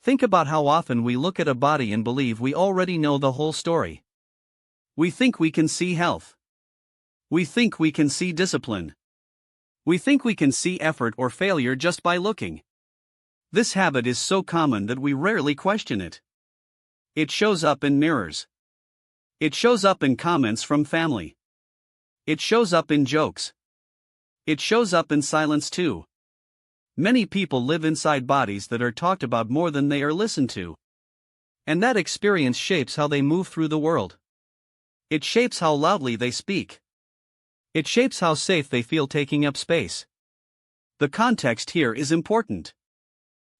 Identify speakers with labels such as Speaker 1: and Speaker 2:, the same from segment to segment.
Speaker 1: Think about how often we look at a body and believe we already know the whole story. We think we can see health. We think we can see discipline. We think we can see effort or failure just by looking. This habit is so common that we rarely question it. It shows up in mirrors. It shows up in comments from family. It shows up in jokes. It shows up in silence too. Many people live inside bodies that are talked about more than they are listened to. And that experience shapes how they move through the world. It shapes how loudly they speak. It shapes how safe they feel taking up space. The context here is important.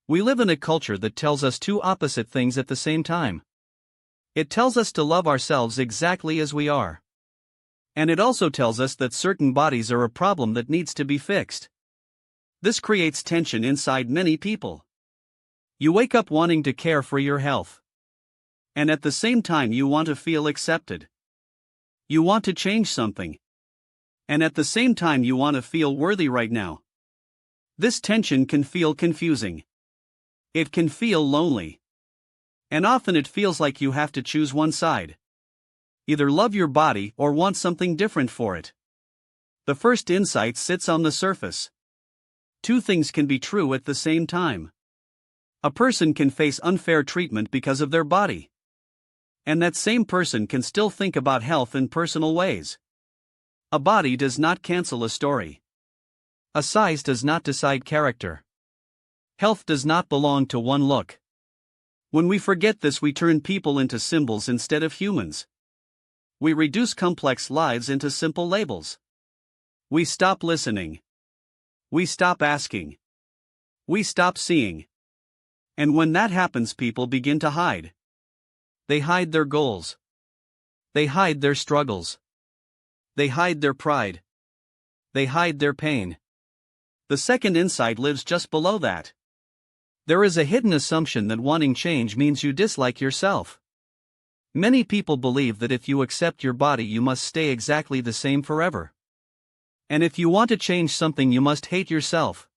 Speaker 1: We live in a culture that tells us two opposite things at the same time. It tells us to love ourselves exactly as we are. And it also tells us that certain bodies are a problem that needs to be fixed. This creates tension inside many people. You wake up wanting to care for your health. And at the same time you want to feel accepted. You want to change something. And at the same time you want to feel worthy right now. This tension can feel confusing. It can feel lonely. And often it feels like you have to choose one side. Either love your body or want something different for it. The first insight sits on the surface. Two things can be true at the same time. A person can face unfair treatment because of their body. And that same person can still think about health in personal ways. A body does not cancel a story. A size does not decide character. Health does not belong to one look. When we forget this, we turn people into symbols instead of humans. We reduce complex lives into simple labels. We stop listening. We stop asking. We stop seeing. And when that happens, people begin to hide. They hide their goals. They hide their struggles. They hide their pride. They hide their pain. The second insight lives just below that. There is a hidden assumption that wanting change means you dislike yourself. Many people believe that if you accept your body, you must stay exactly the same forever. And if you want to change something, you must hate yourself.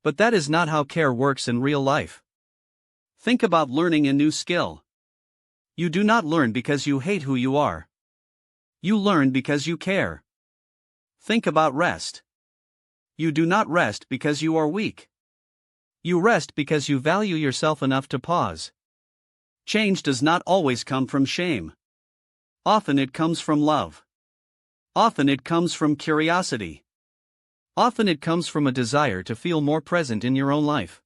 Speaker 1: But that is not how care works in real life. Think about learning a new skill. You do not learn because you hate who you are. You learn because you care. Think about rest. You do not rest because you are weak. You rest because you value yourself enough to pause. Change does not always come from shame. Often it comes from love. Often it comes from curiosity. Often it comes from a desire to feel more present in your own life.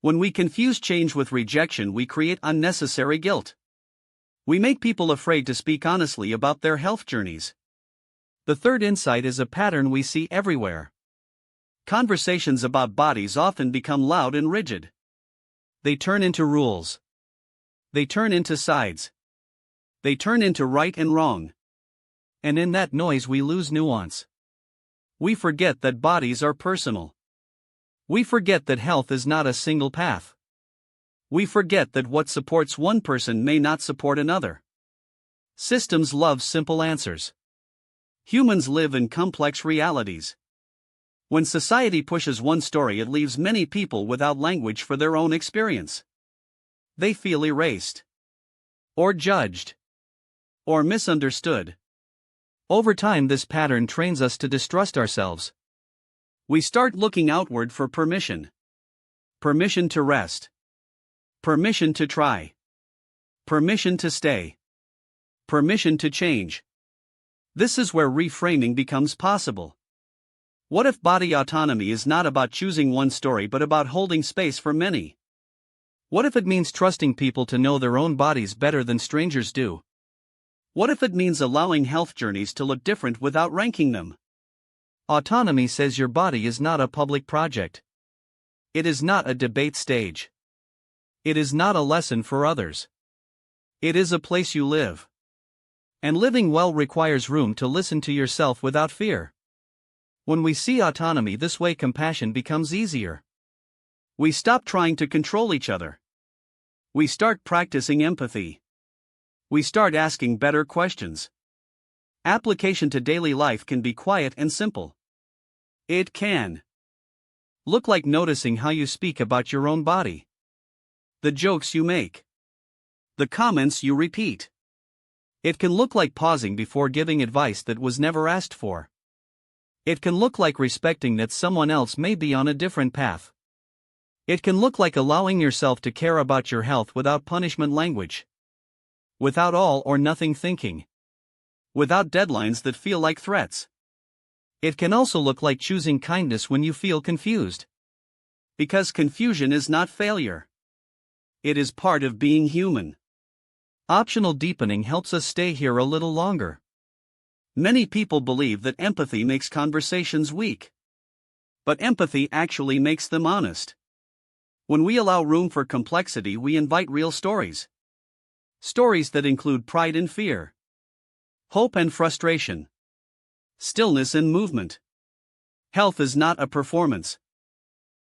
Speaker 1: When we confuse change with rejection, we create unnecessary guilt. We make people afraid to speak honestly about their health journeys. The third insight is a pattern we see everywhere. Conversations about bodies often become loud and rigid. They turn into rules. They turn into sides. They turn into right and wrong. And in that noise we lose nuance. We forget that bodies are personal. We forget that health is not a single path. We forget that what supports one person may not support another. Systems love simple answers. Humans live in complex realities. When society pushes one story, it leaves many people without language for their own experience. They feel erased, or judged, or misunderstood. Over time, this pattern trains us to distrust ourselves. We start looking outward for permission. Permission to rest. Permission to try. Permission to stay. Permission to change. This is where reframing becomes possible. What if body autonomy is not about choosing one story but about holding space for many? What if it means trusting people to know their own bodies better than strangers do? What if it means allowing health journeys to look different without ranking them? Autonomy says your body is not a public project. It is not a debate stage. It is not a lesson for others. It is a place you live. And living well requires room to listen to yourself without fear. When we see autonomy this way, compassion becomes easier. We stop trying to control each other. We start practicing empathy. We start asking better questions. Application to daily life can be quiet and simple. It can look like noticing how you speak about your own body. the jokes you make, the comments you repeat. It can look like pausing before giving advice that was never asked for. It can look like respecting that someone else may be on a different path. It can look like allowing yourself to care about your health without punishment language, without all or nothing thinking, without deadlines that feel like threats. It can also look like choosing kindness when you feel confused. Because confusion is not failure. It is part of being human. Optional deepening helps us stay here a little longer. Many people believe that empathy makes conversations weak. But empathy actually makes them honest. When we allow room for complexity, we invite real stories. Stories that include pride and fear, hope and frustration, stillness and movement. Health is not a performance.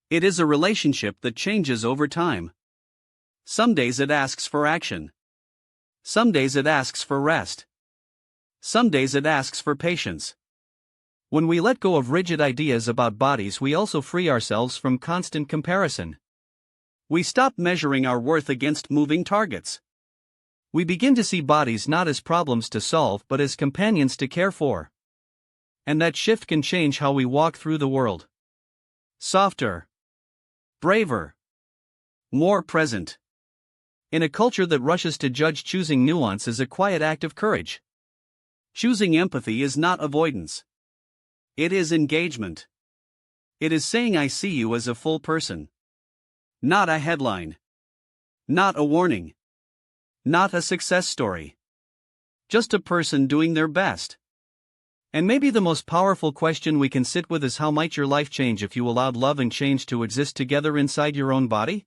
Speaker 1: It is a relationship that changes over time. Some days it asks for action. Some days it asks for rest. Some days it asks for patience. When we let go of rigid ideas about bodies, we also free ourselves from constant comparison. We stop measuring our worth against moving targets. We begin to see bodies not as problems to solve but as companions to care for. And that shift can change how we walk through the world. Softer, braver, more present. In a culture that rushes to judge, choosing nuance is a quiet act of courage. Choosing empathy is not avoidance. It is engagement. It is saying I see you as a full person. Not a headline. Not a warning. Not a success story. Just a person doing their best. And maybe the most powerful question we can sit with is, how might your life change if you allowed love and change to exist together inside your own body?